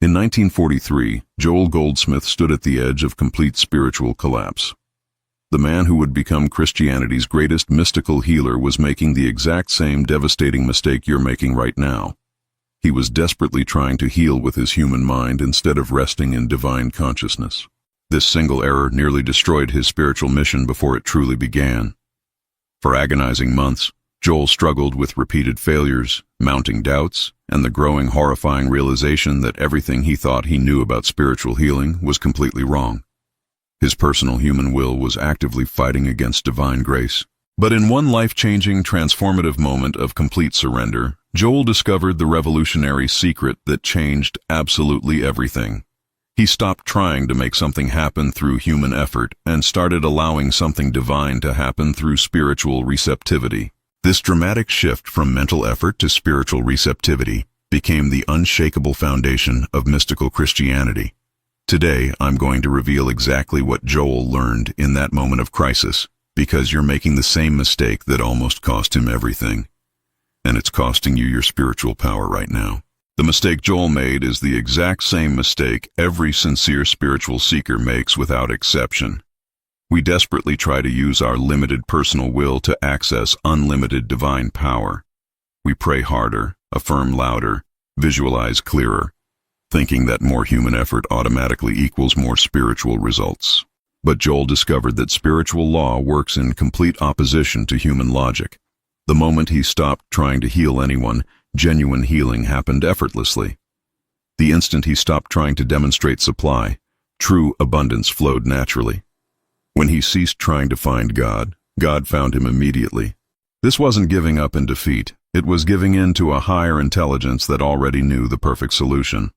In 1943, S.Goldsmith stood at the edge of complete spiritual collapse. The man who would become Christianity's greatest mystical healer was making the exact same devastating mistake you're making right now. He was desperately trying to heal with his human mind instead of resting in divine consciousness. This single error nearly destroyed his spiritual mission before it truly began. For agonizing months, Joel struggled with repeated failures, mounting doubts, and the growing horrifying realization that everything he thought he knew about spiritual healing was completely wrong. His personal human will was actively fighting against divine grace. But in one life-changing, transformative moment of complete surrender, Joel discovered the revolutionary secret that changed absolutely everything. He stopped trying to make something happen through human effort and started allowing something divine to happen through spiritual receptivity. This dramatic shift from mental effort to spiritual receptivity became the unshakable foundation of mystical Christianity. Today, I'm going to reveal exactly what Joel learned in that moment of crisis, because you're making the same mistake that almost cost him everything. And it's costing you your spiritual power right now. The mistake Joel made is the exact same mistake every sincere spiritual seeker makes without exception. We desperately try to use our limited personal will to access unlimited divine power. We pray harder, affirm louder, visualize clearer, thinking that more human effort automatically equals more spiritual results. But Joel discovered that spiritual law works in complete opposition to human logic. The moment he stopped trying to heal anyone, genuine healing happened effortlessly. The instant he stopped trying to demonstrate supply, true abundance flowed naturally. When he ceased trying to find God, God found him immediately. This wasn't giving up in defeat, it was giving in to a higher intelligence that already knew the perfect solution.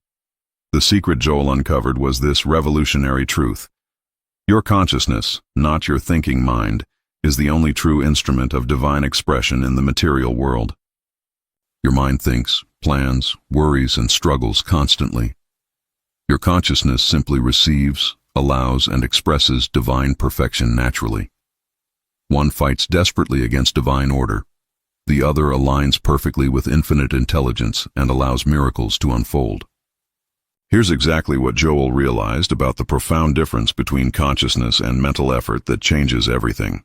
The secret Joel uncovered was this revolutionary truth. Your consciousness, not your thinking mind, is the only true instrument of divine expression in the material world. Your mind thinks, plans, worries, and struggles constantly. Your consciousness simply receives, allows, and expresses divine perfection naturally. One fights desperately against divine order. The other aligns perfectly with infinite intelligence and allows miracles to unfold. Here's exactly what Joel realized about the profound difference between consciousness and mental effort that changes everything.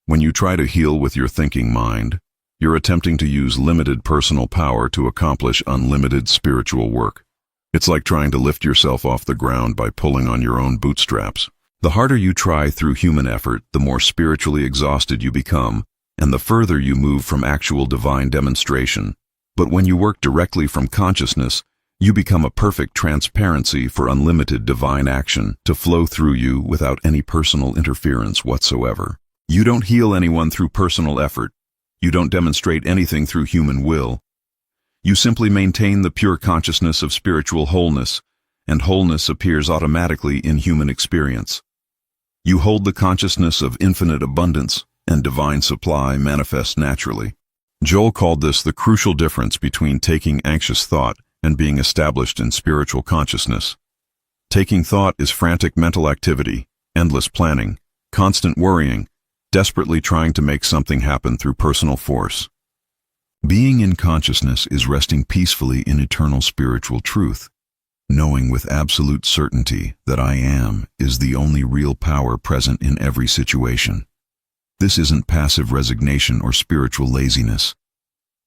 When you try to heal with your thinking mind, you're attempting to use limited personal power to accomplish unlimited spiritual work. It's like trying to lift yourself off the ground by pulling on your own bootstraps. The harder you try through human effort, the more spiritually exhausted you become, and the further you move from actual divine demonstration. But when you work directly from consciousness, you become a perfect transparency for unlimited divine action to flow through you without any personal interference whatsoever. You don't heal anyone through personal effort. You don't demonstrate anything through human will. You simply maintain the pure consciousness of spiritual wholeness, and wholeness appears automatically in human experience. You hold the consciousness of infinite abundance, and divine supply manifests naturally. Joel called this the crucial difference between taking anxious thought and being established in spiritual consciousness. Taking thought is frantic mental activity, endless planning, constant worrying, desperately trying to make something happen through personal force. Being in consciousness is resting peacefully in eternal spiritual truth, knowing with absolute certainty that I am is the only real power present in every situation. This isn't passive resignation or spiritual laziness.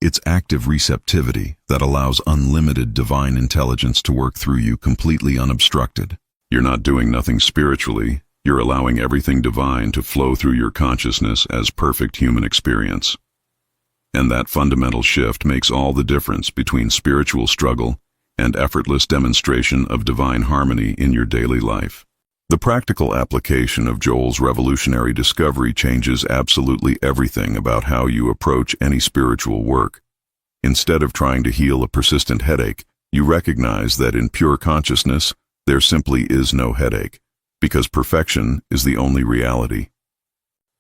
It's active receptivity that allows unlimited divine intelligence to work through you completely unobstructed. You're not doing nothing spiritually, you're allowing everything divine to flow through your consciousness as perfect human experience. And that fundamental shift makes all the difference between spiritual struggle and effortless demonstration of divine harmony in your daily life. The practical application of Joel's revolutionary discovery changes absolutely everything about how you approach any spiritual work. Instead of trying to heal a persistent headache, you recognize that in pure consciousness, there simply is no headache, because perfection is the only reality.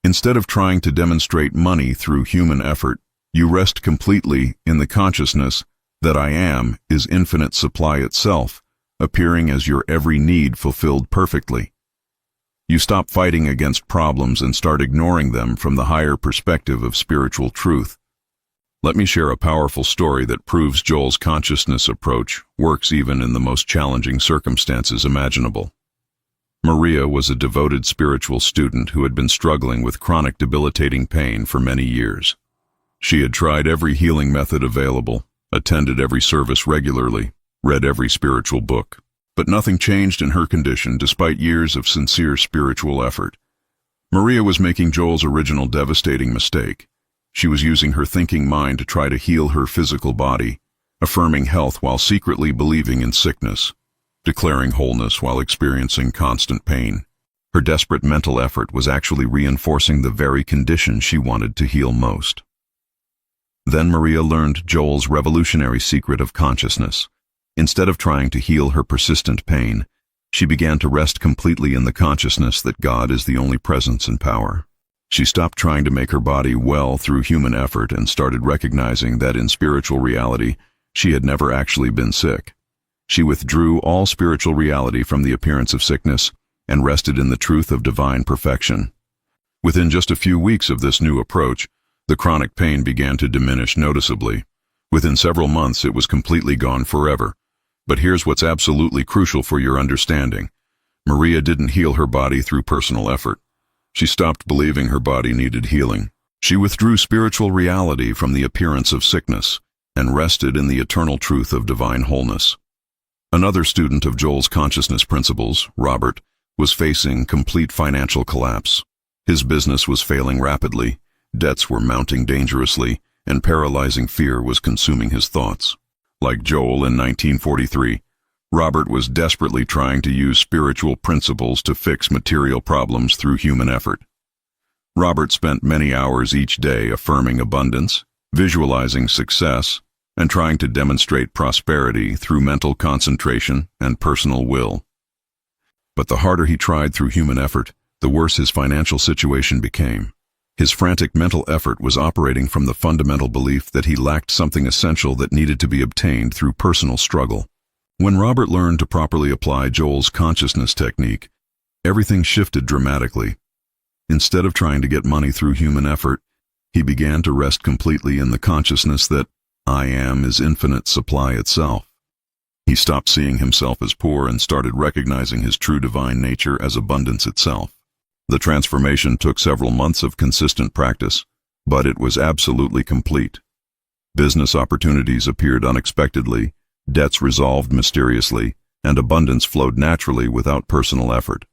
Instead of trying to demonstrate money through human effort, you rest completely in the consciousness that I am is infinite supply itself, appearing as your every need fulfilled perfectly. You stop fighting against problems and start ignoring them from the higher perspective of spiritual truth. Let me share a powerful story that proves Joel's consciousness approach works even in the most challenging circumstances imaginable. Maria was a devoted spiritual student who had been struggling with chronic debilitating pain for many years. She had tried every healing method available, attended every service regularly, read every spiritual book, but nothing changed in her condition despite years of sincere spiritual effort. Maria was making Joel's original devastating mistake. She was using her thinking mind to try to heal her physical body, affirming health while secretly believing in sickness, declaring wholeness while experiencing constant pain. Her desperate mental effort was actually reinforcing the very condition she wanted to heal most. Then Maria learned Joel's revolutionary secret of consciousness. Instead of trying to heal her persistent pain, she began to rest completely in the consciousness that God is the only presence and power. She stopped trying to make her body well through human effort and started recognizing that in spiritual reality, she had never actually been sick. She withdrew all spiritual reality from the appearance of sickness and rested in the truth of divine perfection. Within just a few weeks of this new approach, the chronic pain began to diminish noticeably. Within several months, it was completely gone forever. But here's what's absolutely crucial for your understanding. Maria didn't heal her body through personal effort. She stopped believing her body needed healing. She withdrew spiritual reality from the appearance of sickness and rested in the eternal truth of divine wholeness. Another student of Joel's consciousness principles, Robert, was facing complete financial collapse. His business was failing rapidly, debts were mounting dangerously, and paralyzing fear was consuming his thoughts. Like Joel in 1943, Robert was desperately trying to use spiritual principles to fix material problems through human effort. Robert spent many hours each day affirming abundance, visualizing success, and trying to demonstrate prosperity through mental concentration and personal will. But the harder he tried through human effort, the worse his financial situation became. His frantic mental effort was operating from the fundamental belief that he lacked something essential that needed to be obtained through personal struggle. When Robert learned to properly apply Joel's consciousness technique, everything shifted dramatically. Instead of trying to get money through human effort, he began to rest completely in the consciousness that I am is infinite supply itself. He stopped seeing himself as poor and started recognizing his true divine nature as abundance itself. The transformation took several months of consistent practice, but it was absolutely complete. Business opportunities appeared unexpectedly, debts resolved mysteriously, and abundance flowed naturally without personal effort.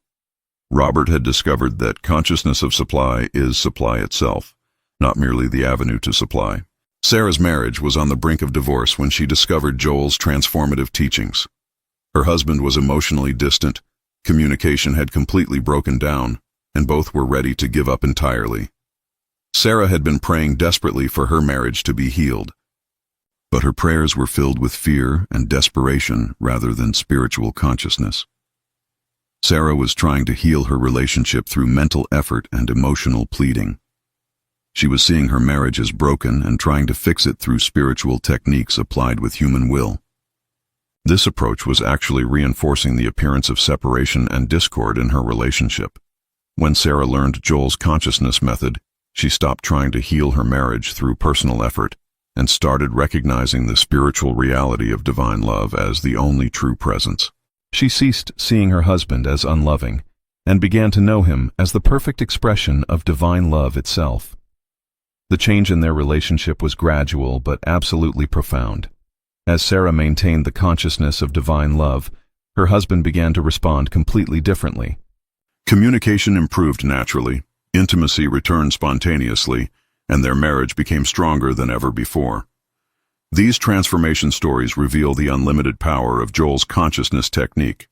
Robert had discovered that consciousness of supply is supply itself, not merely the avenue to supply. Sarah's marriage was on the brink of divorce when she discovered Joel's transformative teachings. Her husband was emotionally distant, communication had completely broken down, and both were ready to give up entirely. Sarah had been praying desperately for her marriage to be healed, but her prayers were filled with fear and desperation rather than spiritual consciousness. Sarah was trying to heal her relationship through mental effort and emotional pleading. She was seeing her marriage as broken and trying to fix it through spiritual techniques applied with human will. This approach was actually reinforcing the appearance of separation and discord in her relationship. When Sarah learned Joel's consciousness method, she stopped trying to heal her marriage through personal effort and started recognizing the spiritual reality of divine love as the only true presence. She ceased seeing her husband as unloving and began to know him as the perfect expression of divine love itself. The change in their relationship was gradual but absolutely profound. As Sarah maintained the consciousness of divine love, her husband began to respond completely differently. Communication improved naturally, intimacy returned spontaneously, and their marriage became stronger than ever before. These transformation stories reveal the unlimited power of Joel's consciousness technique.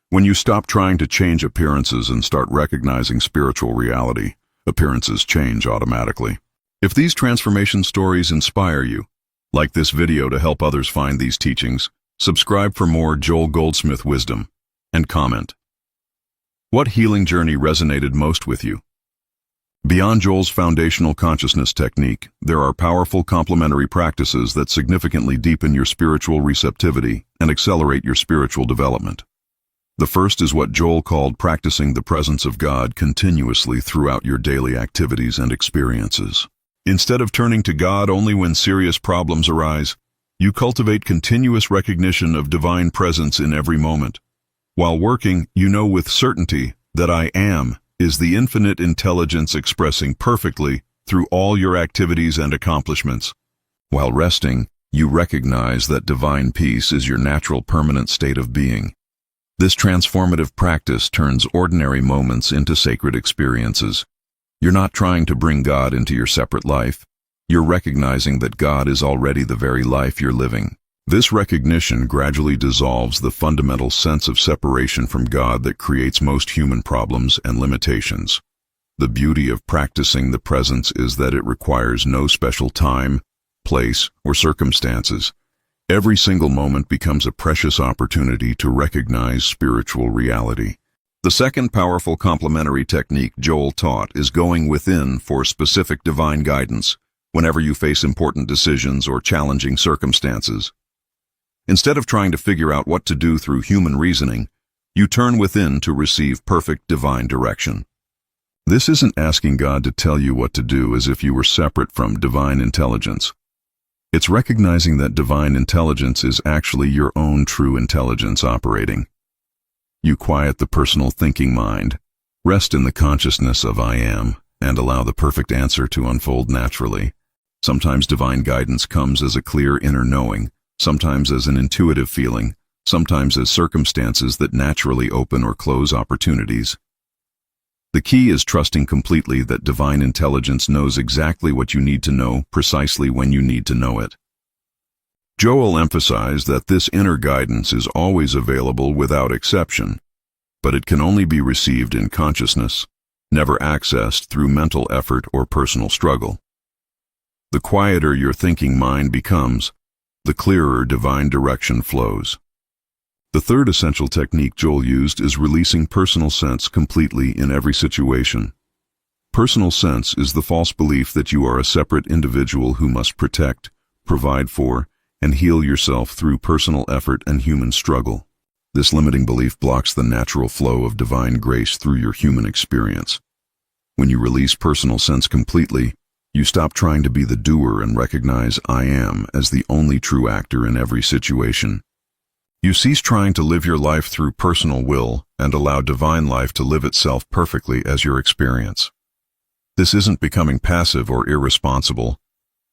When you stop trying to change appearances and start recognizing spiritual reality, appearances change automatically. If these transformation stories inspire you, like this video to help others find these teachings, subscribe for more Joel Goldsmith wisdom, and comment. What healing journey resonated most with you? Beyond Joel's foundational consciousness technique, there are powerful complementary practices that significantly deepen your spiritual receptivity and accelerate your spiritual development. The first is what Joel called practicing the presence of God continuously throughout your daily activities and experiences. Instead of turning to God only when serious problems arise, you cultivate continuous recognition of divine presence in every moment. While working, you know with certainty that I am is the infinite intelligence expressing perfectly through all your activities and accomplishments. While resting, you recognize that divine peace is your natural permanent state of being. This transformative practice turns ordinary moments into sacred experiences. You're not trying to bring God into your separate life. You're recognizing that God is already the very life you're living. This recognition gradually dissolves the fundamental sense of separation from God that creates most human problems and limitations. The beauty of practicing the presence is that it requires no special time, place, or circumstances. Every single moment becomes a precious opportunity to recognize spiritual reality. The second powerful complementary technique Joel taught is going within for specific divine guidance whenever you face important decisions or challenging circumstances. Instead of trying to figure out what to do through human reasoning, you turn within to receive perfect divine direction. This isn't asking God to tell you what to do as if you were separate from divine intelligence. It's recognizing that divine intelligence is actually your own true intelligence operating. You quiet the personal thinking mind, rest in the consciousness of I am, and allow the perfect answer to unfold naturally. Sometimes divine guidance comes as a clear inner knowing, sometimes as an intuitive feeling, sometimes as circumstances that naturally open or close opportunities. The key is trusting completely that divine intelligence knows exactly what you need to know precisely when you need to know it. Joel emphasized that this inner guidance is always available without exception, but it can only be received in consciousness, never accessed through mental effort or personal struggle. The quieter your thinking mind becomes, the clearer divine direction flows. The third essential technique Joel used is releasing personal sense completely in every situation. Personal sense is the false belief that you are a separate individual who must protect, provide for, and heal yourself through personal effort and human struggle. This limiting belief blocks the natural flow of divine grace through your human experience. When you release personal sense completely, you stop trying to be the doer and recognize I am as the only true actor in every situation. You cease trying to live your life through personal will and allow divine life to live itself perfectly as your experience. This isn't becoming passive or irresponsible.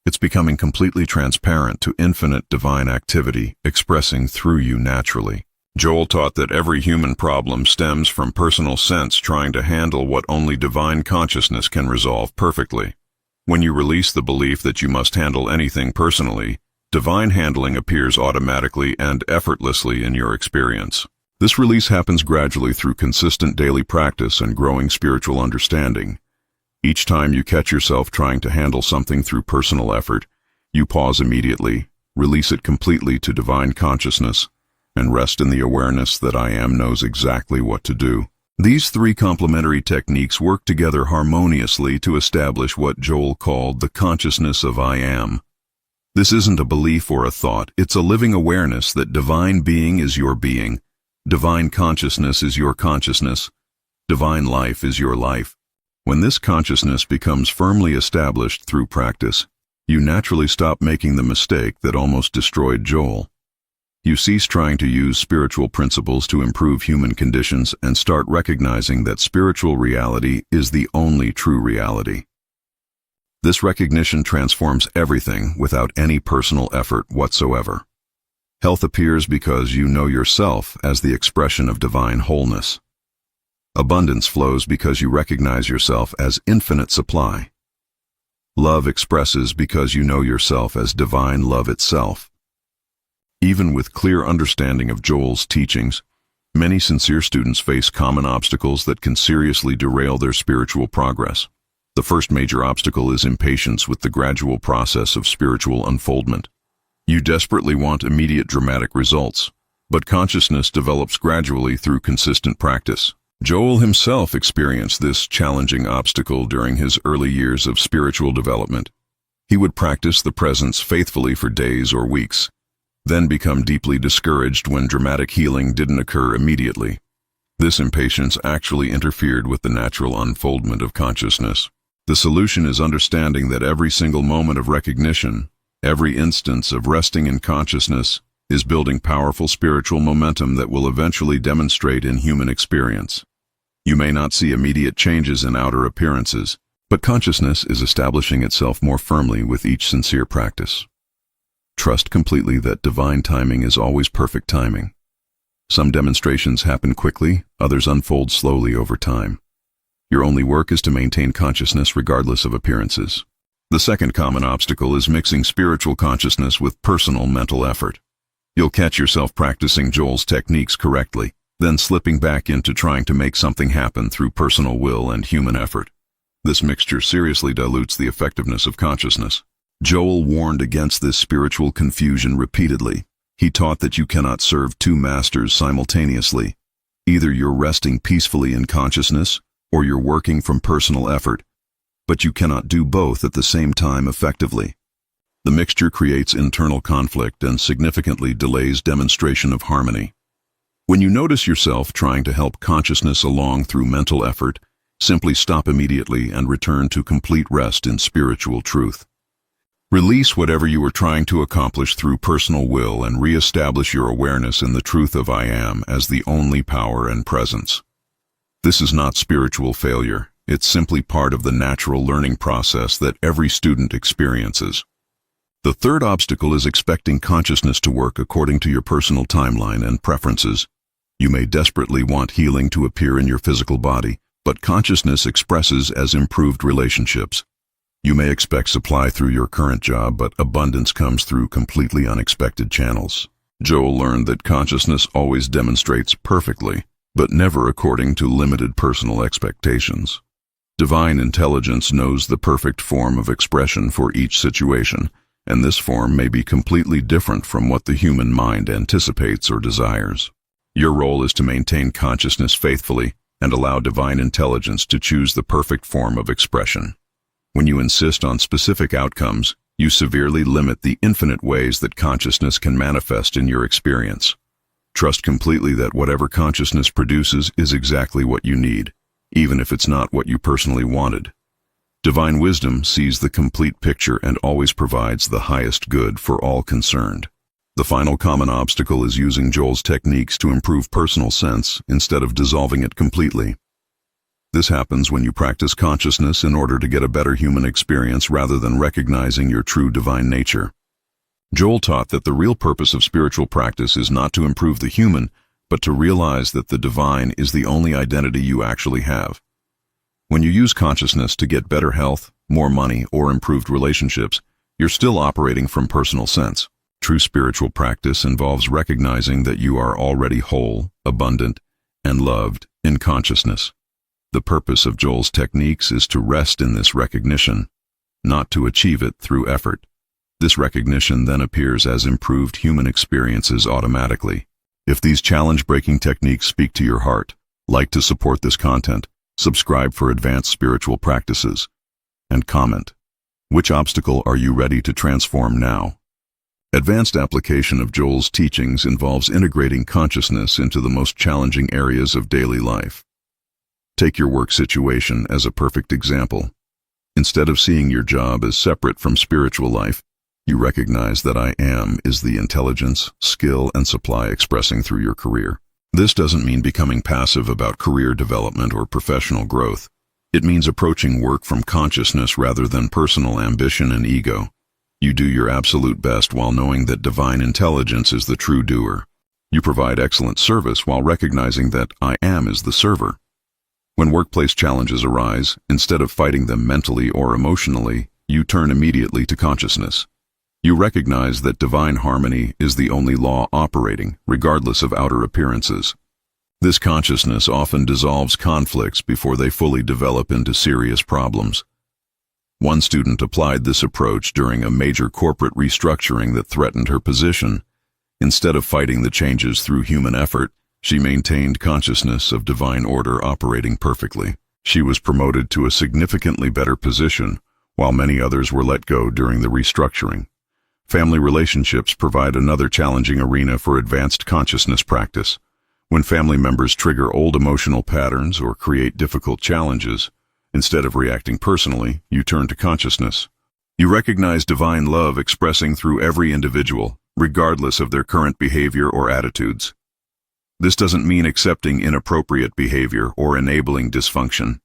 It's becoming completely transparent to infinite divine activity expressing through you naturally. Joel taught that every human problem stems from personal sense trying to handle what only divine consciousness can resolve perfectly. When you release the belief that you must handle anything personally, divine handling appears automatically and effortlessly in your experience. This release happens gradually through consistent daily practice and growing spiritual understanding. Each time you catch yourself trying to handle something through personal effort, you pause immediately, release it completely to divine consciousness, and rest in the awareness that I am knows exactly what to do. These three complementary techniques work together harmoniously to establish what Joel called the consciousness of I am. This isn't a belief or a thought, it's a living awareness that divine being is your being, divine consciousness is your consciousness, divine life is your life. When this consciousness becomes firmly established through practice, you naturally stop making the mistake that almost destroyed Joel. You cease trying to use spiritual principles to improve human conditions and start recognizing that spiritual reality is the only true reality. This recognition transforms everything without any personal effort whatsoever. Health appears because you know yourself as the expression of divine wholeness. Abundance flows because you recognize yourself as infinite supply. Love expresses because you know yourself as divine love itself. Even with clear understanding of Joel's teachings, many sincere students face common obstacles that can seriously derail their spiritual progress. The first major obstacle is impatience with the gradual process of spiritual unfoldment. You desperately want immediate dramatic results, but consciousness develops gradually through consistent practice. Joel himself experienced this challenging obstacle during his early years of spiritual development. He would practice the presence faithfully for days or weeks, then become deeply discouraged when dramatic healing didn't occur immediately. This impatience actually interfered with the natural unfoldment of consciousness. The solution is understanding that every single moment of recognition, every instance of resting in consciousness, is building powerful spiritual momentum that will eventually demonstrate in human experience. You may not see immediate changes in outer appearances, but consciousness is establishing itself more firmly with each sincere practice. Trust completely that divine timing is always perfect timing. Some demonstrations happen quickly, others unfold slowly over time. Your only work is to maintain consciousness regardless of appearances. The second common obstacle is mixing spiritual consciousness with personal mental effort. You'll catch yourself practicing Joel's techniques correctly, then slipping back into trying to make something happen through personal will and human effort. This mixture seriously dilutes the effectiveness of consciousness. Joel warned against this spiritual confusion repeatedly. He taught that you cannot serve two masters simultaneously. Either you're resting peacefully in consciousness, or you're working from personal effort, but you cannot do both at the same time effectively. The mixture creates internal conflict and significantly delays demonstration of harmony. When you notice yourself trying to help consciousness along through mental effort, simply stop immediately and return to complete rest in spiritual truth. Release whatever you are trying to accomplish through personal will and re-establish your awareness in the truth of I Am as the only power and presence. This is not spiritual failure. It's simply part of the natural learning process that every student experiences. The third obstacle is expecting consciousness to work according to your personal timeline and preferences. You may desperately want healing to appear in your physical body, but consciousness expresses as improved relationships. You may expect supply through your current job, but abundance comes through completely unexpected channels. Joel learned that consciousness always demonstrates perfectly, but never according to limited personal expectations. Divine intelligence knows the perfect form of expression for each situation, and this form may be completely different from what the human mind anticipates or desires. Your role is to maintain consciousness faithfully and allow divine intelligence to choose the perfect form of expression. When you insist on specific outcomes, you severely limit the infinite ways that consciousness can manifest in your experience. Trust completely that whatever consciousness produces is exactly what you need, even if it's not what you personally wanted. Divine wisdom sees the complete picture and always provides the highest good for all concerned. The final common obstacle is using Joel's techniques to improve personal sense instead of dissolving it completely. This happens when you practice consciousness in order to get a better human experience rather than recognizing your true divine nature. Joel taught that the real purpose of spiritual practice is not to improve the human, but to realize that the divine is the only identity you actually have. When you use consciousness to get better health, more money, or improved relationships, you're still operating from personal sense. True spiritual practice involves recognizing that you are already whole, abundant, and loved in consciousness. The purpose of Joel's techniques is to rest in this recognition, not to achieve it through effort. This recognition then appears as improved human experiences automatically. If these challenge-breaking techniques speak to your heart, like to support this content, subscribe for advanced spiritual practices, and comment. Which obstacle are you ready to transform now? Advanced application of Joel's teachings involves integrating consciousness into the most challenging areas of daily life. Take your work situation as a perfect example. Instead of seeing your job as separate from spiritual life, you recognize that I Am is the intelligence, skill, and supply expressing through your career. This doesn't mean becoming passive about career development or professional growth. It means approaching work from consciousness rather than personal ambition and ego. You do your absolute best while knowing that divine intelligence is the true doer. You provide excellent service while recognizing that I Am is the server. When workplace challenges arise, instead of fighting them mentally or emotionally, you turn immediately to consciousness. You recognize that divine harmony is the only law operating, regardless of outer appearances. This consciousness often dissolves conflicts before they fully develop into serious problems. One student applied this approach during a major corporate restructuring that threatened her position. Instead of fighting the changes through human effort, she maintained consciousness of divine order operating perfectly. She was promoted to a significantly better position, while many others were let go during the restructuring. Family relationships provide another challenging arena for advanced consciousness practice. When family members trigger old emotional patterns or create difficult challenges, Instead of reacting personally, you turn to consciousness. You recognize divine love expressing through every individual, regardless of their current behavior or attitudes. This doesn't mean accepting inappropriate behavior or enabling dysfunction.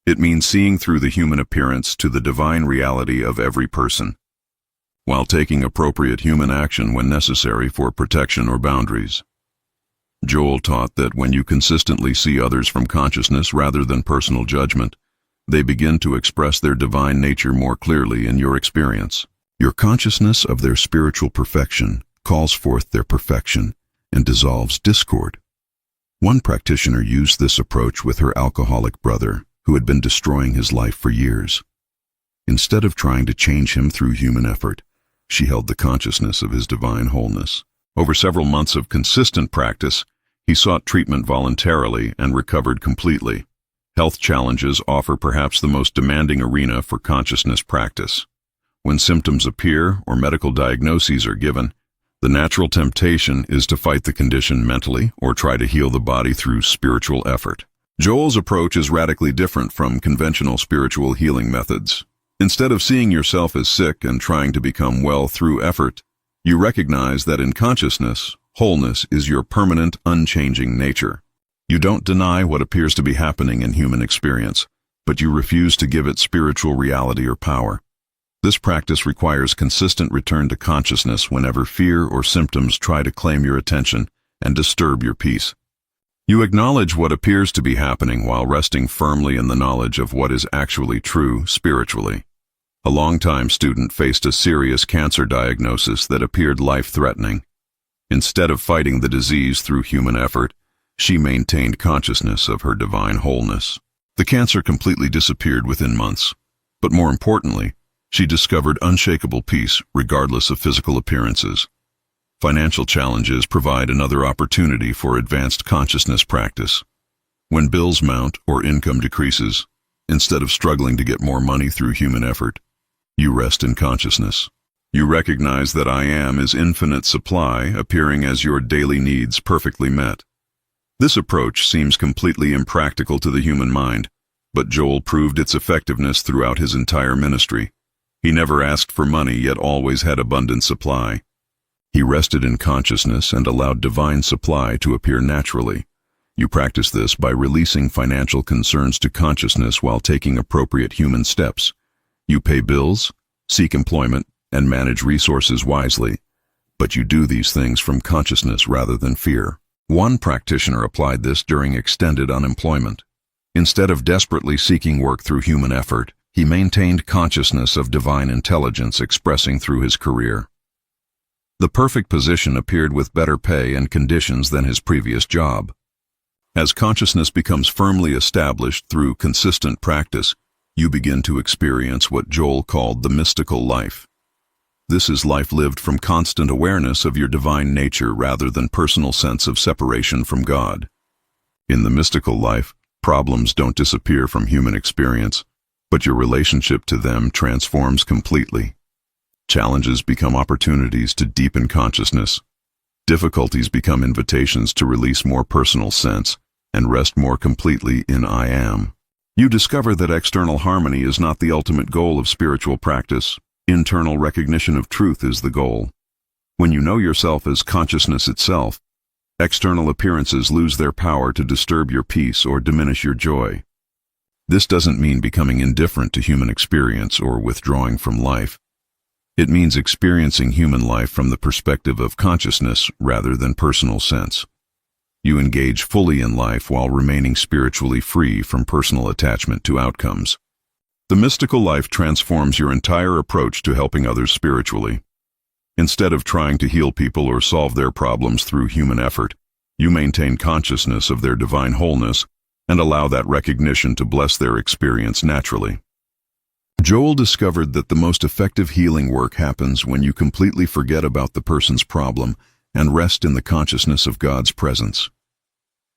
It means seeing through the human appearance to the divine reality of every person, while taking appropriate human action when necessary for protection or boundaries. Joel taught that when you consistently see others from consciousness rather than personal judgment, they begin to express their divine nature more clearly in your experience. Your consciousness of their spiritual perfection calls forth their perfection and dissolves discord. One practitioner used this approach with her alcoholic brother, who had been destroying his life for years. Instead of trying to change him through human effort, she held the consciousness of his divine wholeness. Over several months of consistent practice, he sought treatment voluntarily and recovered completely. Health challenges offer perhaps the most demanding arena for consciousness practice. When symptoms appear or medical diagnoses are given, the natural temptation is to fight the condition mentally or try to heal the body through spiritual effort. Joel's approach is radically different from conventional spiritual healing methods. Instead of seeing yourself as sick and trying to become well through effort, you recognize that in consciousness, wholeness is your permanent, unchanging nature. You don't deny what appears to be happening in human experience, but you refuse to give it spiritual reality or power. This practice requires consistent return to consciousness whenever fear or symptoms try to claim your attention and disturb your peace. You acknowledge what appears to be happening while resting firmly in the knowledge of what is actually true spiritually. A longtime student faced a serious cancer diagnosis that appeared life-threatening. Instead of fighting the disease through human effort, she maintained consciousness of her divine wholeness. The cancer completely disappeared within months, but more importantly, she discovered unshakable peace regardless of physical appearances. Financial challenges provide another opportunity for advanced consciousness practice. When bills mount or income decreases, instead of struggling to get more money through human effort, you rest in consciousness. You recognize that I Am is infinite supply, appearing as your daily needs perfectly met. This approach seems completely impractical to the human mind, but Joel proved its effectiveness throughout his entire ministry. He never asked for money, yet always had abundant supply. He rested in consciousness and allowed divine supply to appear naturally. You practice this by releasing financial concerns to consciousness while taking appropriate human steps. You pay bills, seek employment, and manage resources wisely, but you do these things from consciousness rather than fear. One practitioner applied this during extended unemployment. Instead of desperately seeking work through human effort, he maintained consciousness of divine intelligence expressing through his career. The perfect position appeared with better pay and conditions than his previous job. As consciousness becomes firmly established through consistent practice, you begin to experience what Joel called the mystical life. This is life lived from constant awareness of your divine nature rather than personal sense of separation from God. In the mystical life, problems don't disappear from human experience, but your relationship to them transforms completely. Challenges become opportunities to deepen consciousness. Difficulties become invitations to release more personal sense and rest more completely in I Am. You discover that external harmony is not the ultimate goal of spiritual practice. Internal recognition of truth is the goal. When you know yourself as consciousness itself, external appearances lose their power to disturb your peace or diminish your joy. This doesn't mean becoming indifferent to human experience or withdrawing from life. It means experiencing human life from the perspective of consciousness rather than personal sense. You engage fully in life while remaining spiritually free from personal attachment to outcomes. The mystical life transforms your entire approach to helping others spiritually. Instead of trying to heal people or solve their problems through human effort, you maintain consciousness of their divine wholeness and allow that recognition to bless their experience naturally. Joel discovered that the most effective healing work happens when you completely forget about the person's problem and rest in the consciousness of God's presence.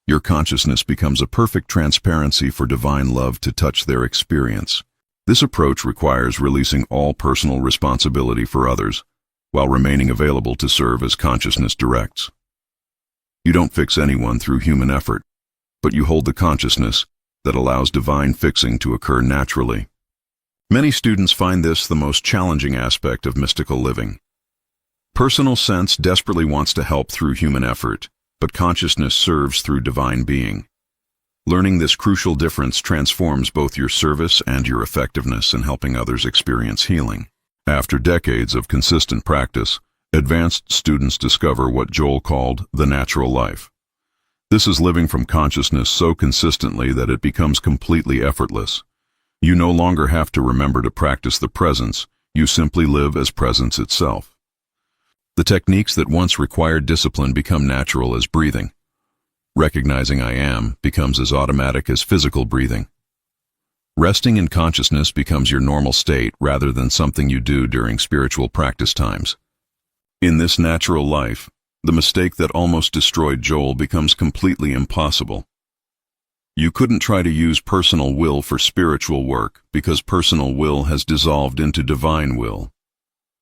Your consciousness becomes a perfect transparency for divine love to touch their experience. This approach requires releasing all personal responsibility for others, while remaining available to serve as consciousness directs. You don't fix anyone through human effort, but you hold the consciousness that allows divine fixing to occur naturally. Many students find this the most challenging aspect of mystical living. Personal sense desperately wants to help through human effort, but consciousness serves through divine being. Learning this crucial difference transforms both your service and your effectiveness in helping others experience healing. After decades of consistent practice, advanced students discover what Joel called the natural life. This is living from consciousness so consistently that it becomes completely effortless. You no longer have to remember to practice the presence, you simply live as presence itself. The techniques that once required discipline become natural as breathing. Recognizing I am becomes as automatic as physical breathing. Resting in consciousness becomes your normal state rather than something you do during spiritual practice times. In this natural life, the mistake that almost destroyed Joel becomes completely impossible. You couldn't try to use personal will for spiritual work because personal will has dissolved into divine will.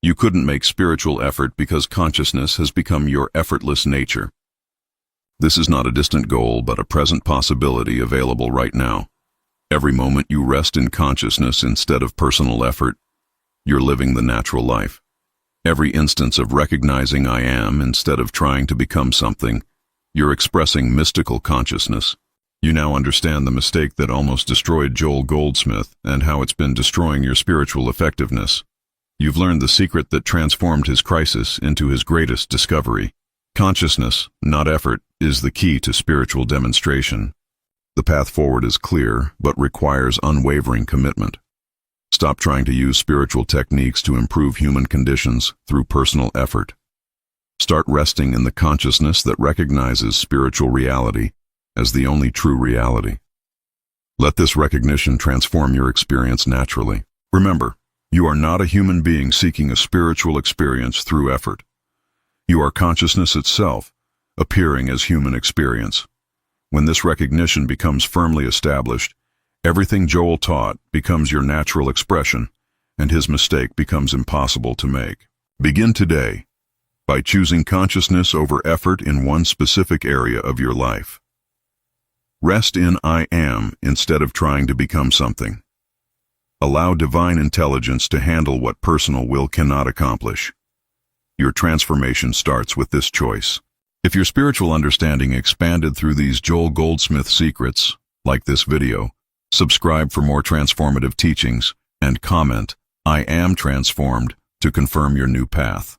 You couldn't make spiritual effort because consciousness has become your effortless nature. This is not a distant goal, but a present possibility available right now. Every moment you rest in consciousness instead of personal effort, you're living the natural life. Every instance of recognizing I am instead of trying to become something, you're expressing mystical consciousness. You now understand the mistake that almost destroyed Joel Goldsmith and how it's been destroying your spiritual effectiveness. You've learned the secret that transformed his crisis into his greatest discovery. Consciousness, not effort, is the key to spiritual demonstration. The path forward is clear, but requires unwavering commitment. Stop trying to use spiritual techniques to improve human conditions through personal effort. Start resting in the consciousness that recognizes spiritual reality as the only true reality. Let this recognition transform your experience naturally. Remember, you are not a human being seeking a spiritual experience through effort. You are consciousness itself, appearing as human experience. When this recognition becomes firmly established, everything Joel taught becomes your natural expression, and his mistake becomes impossible to make. Begin today by choosing consciousness over effort in one specific area of your life. Rest in I am instead of trying to become something. Allow divine intelligence to handle what personal will cannot accomplish. Your transformation starts with this choice. If your spiritual understanding expanded through these Joel Goldsmith secrets, like this video, subscribe for more transformative teachings, and comment, I am transformed, to confirm your new path.